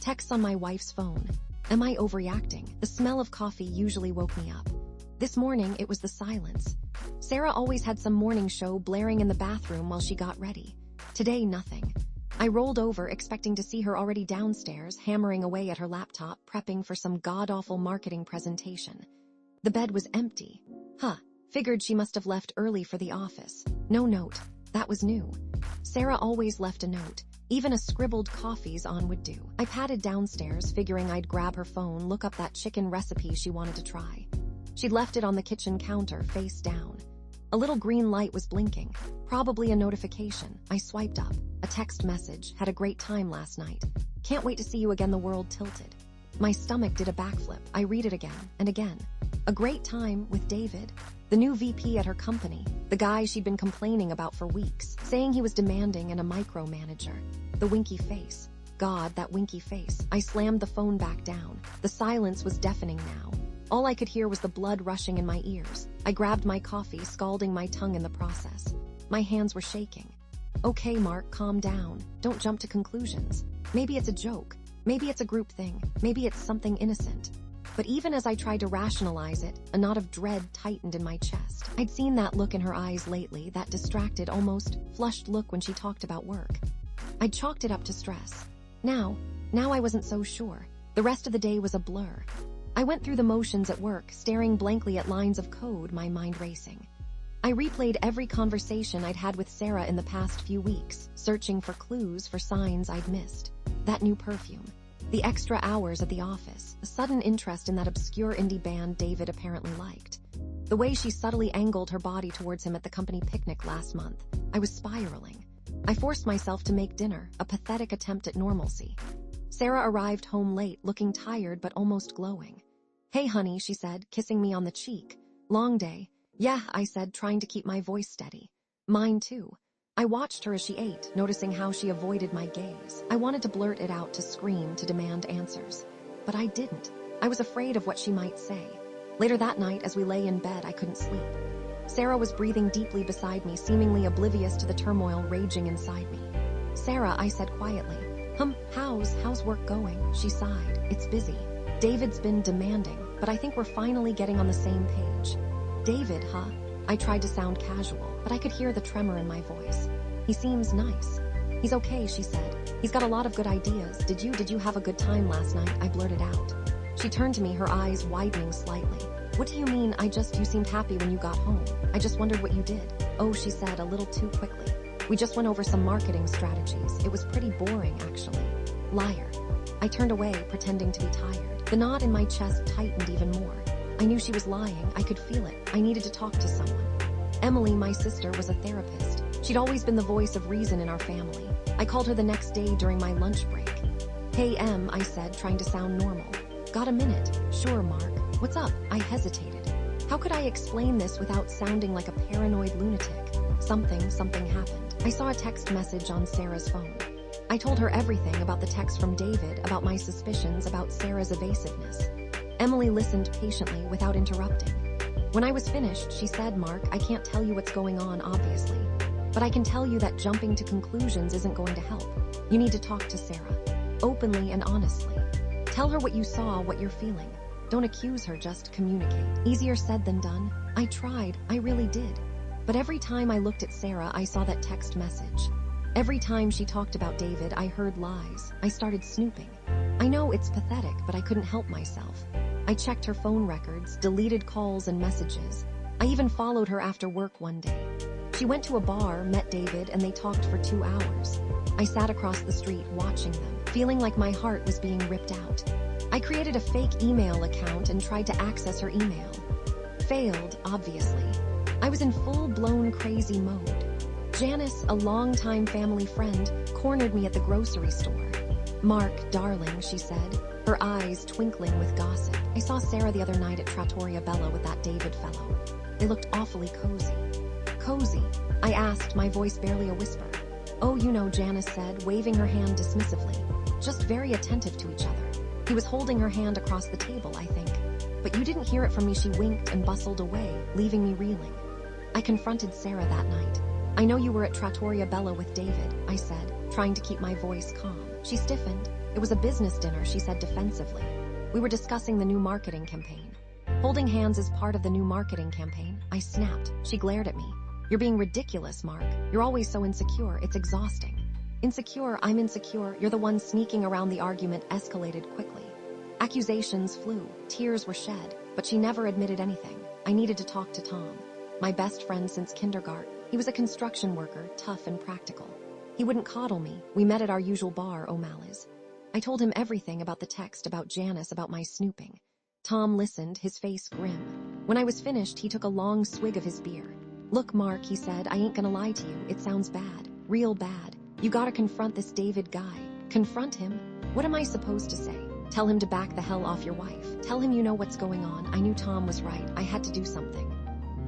Texts on my wife's phone. Am I overreacting? The smell of coffee usually woke me up. This morning, it was the silence. Sarah always had some morning show blaring in the bathroom while she got ready. Today, nothing. I rolled over expecting to see her already downstairs, hammering away at her laptop, prepping for some god-awful marketing presentation. The bed was empty. Figured she must have left early for the office. No note. That was new. Sarah always left a note. Even a scribbled "coffee's on" would do. I padded downstairs, figuring I'd grab her phone, look up that chicken recipe she wanted to try. She'd left it on the kitchen counter, face down. A little green light was blinking. Probably a notification. I swiped up. A text message. Had a great time last night. Can't wait to see you again. The world tilted. My stomach did a backflip. I read it again and again. A great time with David, the new VP at her company, the guy she'd been complaining about for weeks, saying he was demanding and a micromanager. The winky face. God, that winky face. I slammed the phone back down. The silence was deafening now. All I could hear was the blood rushing in my ears. I grabbed my coffee, scalding my tongue in the process. My hands were shaking. Okay, Mark, calm down. Don't jump to conclusions. Maybe it's a joke. Maybe it's a group thing. Maybe it's something innocent. But even as I tried to rationalize it, a knot of dread tightened in my chest. I'd seen that look in her eyes lately, that distracted, almost flushed look when she talked about work. I'd chalked it up to stress. Now I wasn't so sure. The rest of the day was a blur. I went through the motions at work, staring blankly at lines of code, my mind racing. I replayed every conversation I'd had with Sarah in the past few weeks, searching for clues, for signs I'd missed. That new perfume. The extra hours at the office, a sudden interest in that obscure indie band David apparently liked. The way she subtly angled her body towards him at the company picnic last month. I was spiraling. I forced myself to make dinner, a pathetic attempt at normalcy. Sarah arrived home late, looking tired but almost glowing. Hey honey, she said, kissing me on the cheek. Long day. Yeah, I said, trying to keep my voice steady. Mine too. I watched her as she ate, noticing how she avoided my gaze. I wanted to blurt it out, to scream, to demand answers. But I didn't. I was afraid of what she might say. Later that night, as we lay in bed, I couldn't sleep. Sarah was breathing deeply beside me, seemingly oblivious to the turmoil raging inside me. Sarah, I said quietly. How's work going? She sighed. It's busy. David's been demanding, but I think we're finally getting on the same page. David, huh? I tried to sound casual, but I could hear the tremor in my voice. He seems nice. He's okay, she said. He's got a lot of good ideas. Did you have a good time last night? I blurted out. She turned to me, her eyes widening slightly. What do you mean? You seemed happy when you got home. I just wondered what you did. Oh, she said a little too quickly. We just went over some marketing strategies. It was pretty boring, actually. Liar. I turned away, pretending to be tired. The knot in my chest tightened even more. I knew she was lying. I could feel it. I needed to talk to someone. Emily, my sister, was a therapist. She'd always been the voice of reason in our family. I called her the next day during my lunch break. Hey, Em, I said, trying to sound normal. Got a minute? Sure, Mark. What's up? I hesitated. How could I explain this without sounding like a paranoid lunatic? Something happened. I saw a text message on Sarah's phone. I told her everything about the text from David, about my suspicions, about Sarah's evasiveness. Emily listened patiently without interrupting. When I was finished, she said, Mark, I can't tell you what's going on, obviously. But I can tell you that jumping to conclusions isn't going to help. You need to talk to Sarah. Openly and honestly. Tell her what you saw, what you're feeling. Don't accuse her, just communicate. Easier said than done. I tried, I really did. But every time I looked at Sarah, I saw that text message. Every time she talked about David, I heard lies. I started snooping. I know it's pathetic, but I couldn't help myself. I checked her phone records, deleted calls and messages. I even followed her after work one day. She went to a bar, met David, and they talked for 2 hours. I sat across the street watching them, feeling like my heart was being ripped out. I created a fake email account and tried to access her email. Failed, obviously. I was in full-blown crazy mode. Janice, a longtime family friend, cornered me at the grocery store. Mark, darling, she said, her eyes twinkling with gossip. I saw Sarah the other night at Trattoria Bella with that David fellow. They looked awfully cozy. Cozy? I asked, my voice barely a whisper. Oh, you know, Janice said, waving her hand dismissively. Just very attentive to each other. He was holding her hand across the table, I think. But you didn't hear it from me. She winked and bustled away, leaving me reeling. I confronted Sarah that night. I know you were at Trattoria Bella with David, I said, trying to keep my voice calm. She stiffened. It was a business dinner, she said defensively. We were discussing the new marketing campaign. Holding hands is part of the new marketing campaign. I snapped. She glared at me. You're being ridiculous, Mark. You're always so insecure. It's exhausting. Insecure? I'm insecure. You're the one sneaking around. The argument escalated quickly. Accusations flew. Tears were shed, but she never admitted anything. I needed to talk to Tom, my best friend since kindergarten. He was a construction worker, tough and practical. He wouldn't coddle me. We met at our usual bar, O'Malley's. I told him everything about the text, about Janice, about my snooping. Tom listened, his face grim. When I was finished, he took a long swig of his beer. Look, Mark, he said, I ain't gonna lie to you. It sounds bad. Real bad. You gotta confront this David guy. Confront him? What am I supposed to say? Tell him to back the hell off your wife. Tell him you know what's going on. I knew Tom was right. I had to do something.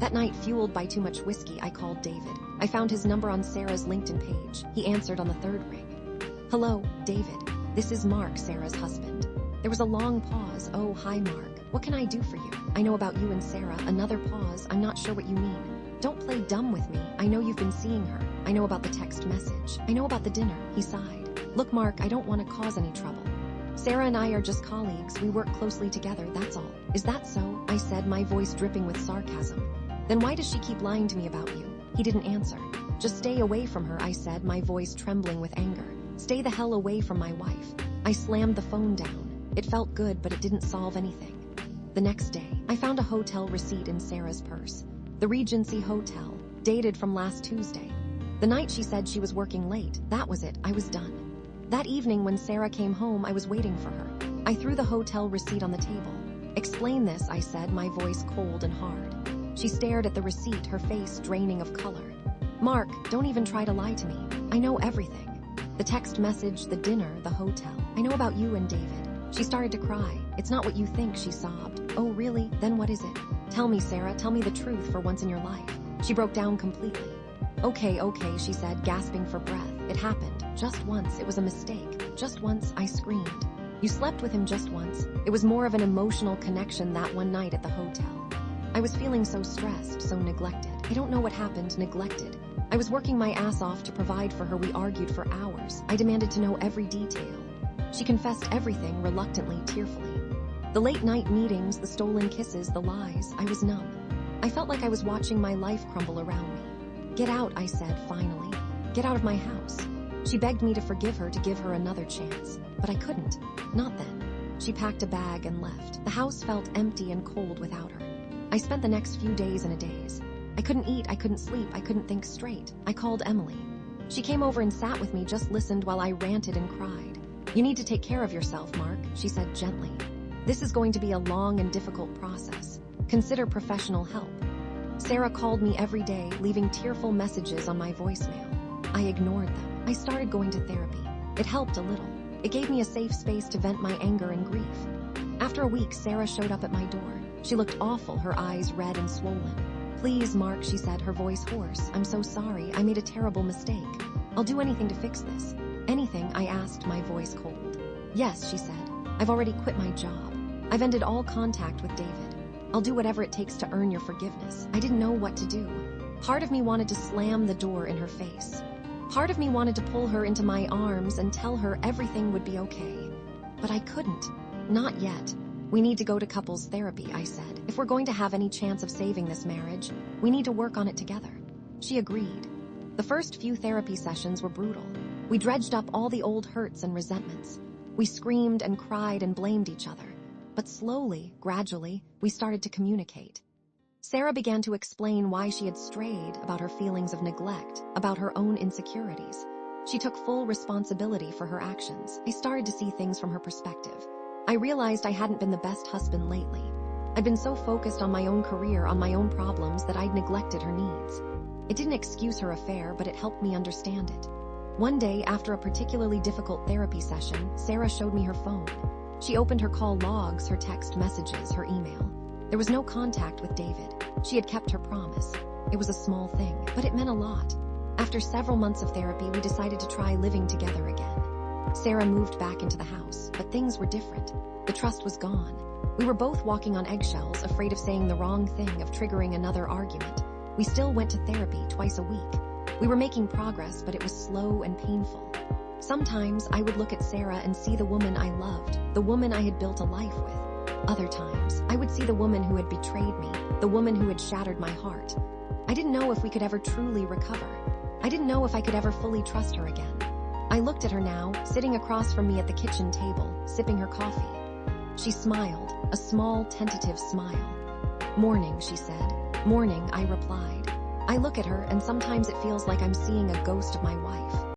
That night, fueled by too much whiskey, I called David. I found his number on Sarah's LinkedIn page. He answered on the third ring. Hello, David. This is Mark, Sarah's husband. There was a long pause. Oh, hi, Mark. What can I do for you? I know about you and Sarah. Another pause. I'm not sure what you mean. Don't play dumb with me. I know you've been seeing her. I know about the text message. I know about the dinner. He sighed. Look, Mark, I don't want to cause any trouble. Sarah and I are just colleagues. We work closely together, that's all. Is that so? I said, my voice dripping with sarcasm. Then why does she keep lying to me about you? He didn't answer. Just stay away from her, I said, my voice trembling with anger. Stay the hell away from my wife. I slammed the phone down. It felt good, but it didn't solve anything. The next day, I found a hotel receipt in Sarah's purse. The Regency Hotel, dated from last Tuesday. The night she said she was working late, that was it, I was done. That evening when Sarah came home, I was waiting for her. I threw the hotel receipt on the table. Explain this, I said, my voice cold and hard. She stared at the receipt, her face draining of color. Mark, don't even try to lie to me. I know everything. The text message, the dinner, the hotel. I know about you and David. She started to cry. It's not what you think, she sobbed. Oh, really? Then what is it? Tell me, Sarah, tell me the truth for once in your life. She broke down completely. Okay, she said, gasping for breath. It happened. Just once. It was a mistake. Just once, I screamed. You slept with him just once. It was more of an emotional connection that one night at the hotel. I was feeling so stressed, so neglected. I don't know what happened, neglected. I was working my ass off to provide for her. We argued for hours. I demanded to know every detail. She confessed everything, reluctantly, tearfully. The late night meetings, the stolen kisses, the lies, I was numb. I felt like I was watching my life crumble around me. Get out, I said, finally. Get out of my house. She begged me to forgive her, to give her another chance. But I couldn't. Not then. She packed a bag and left. The house felt empty and cold without her. I spent the next few days in a daze. I couldn't eat, I couldn't sleep, I couldn't think straight. I called Emily. She came over and sat with me, just listened while I ranted and cried. You need to take care of yourself, Mark, she said gently. This is going to be a long and difficult process. Consider professional help. Sarah called me every day, leaving tearful messages on my voicemail. I ignored them. I started going to therapy. It helped a little. It gave me a safe space to vent my anger and grief. After a week, Sarah showed up at my door. She looked awful, her eyes red and swollen. Please, Mark, she said, her voice hoarse. I'm so sorry. I made a terrible mistake. I'll do anything to fix this. Anything, I asked, my voice cold. Yes, she said. I've already quit my job. I've ended all contact with David. I'll do whatever it takes to earn your forgiveness. I didn't know what to do. Part of me wanted to slam the door in her face. Part of me wanted to pull her into my arms and tell her everything would be okay. But I couldn't. Not yet. We need to go to couples therapy, I said. If we're going to have any chance of saving this marriage, we need to work on it together. She agreed. The first few therapy sessions were brutal. We dredged up all the old hurts and resentments. We screamed and cried and blamed each other. But slowly, gradually, we started to communicate. Sarah began to explain why she had strayed, about her feelings of neglect, about her own insecurities. She took full responsibility for her actions. I started to see things from her perspective. I realized I hadn't been the best husband lately. I'd been so focused on my own career, on my own problems, that I'd neglected her needs. It didn't excuse her affair, but it helped me understand it. One day, after a particularly difficult therapy session, Sarah showed me her phone. She opened her call logs, her text messages, her email. There was no contact with David. She had kept her promise. It was a small thing, but it meant a lot. After several months of therapy, we decided to try living together again. Sarah moved back into the house, but things were different. The trust was gone. We were both walking on eggshells, afraid of saying the wrong thing, of triggering another argument. We still went to therapy twice a week. We were making progress, but it was slow and painful. Sometimes I would look at Sarah and see the woman I loved, the woman I had built a life with. Other times, I would see the woman who had betrayed me, the woman who had shattered my heart. I didn't know if we could ever truly recover. I didn't know if I could ever fully trust her again. I looked at her now, sitting across from me at the kitchen table, sipping her coffee. She smiled, a small, tentative smile. "Morning," she said. "Morning," I replied. I look at her and sometimes it feels like I'm seeing a ghost of my wife.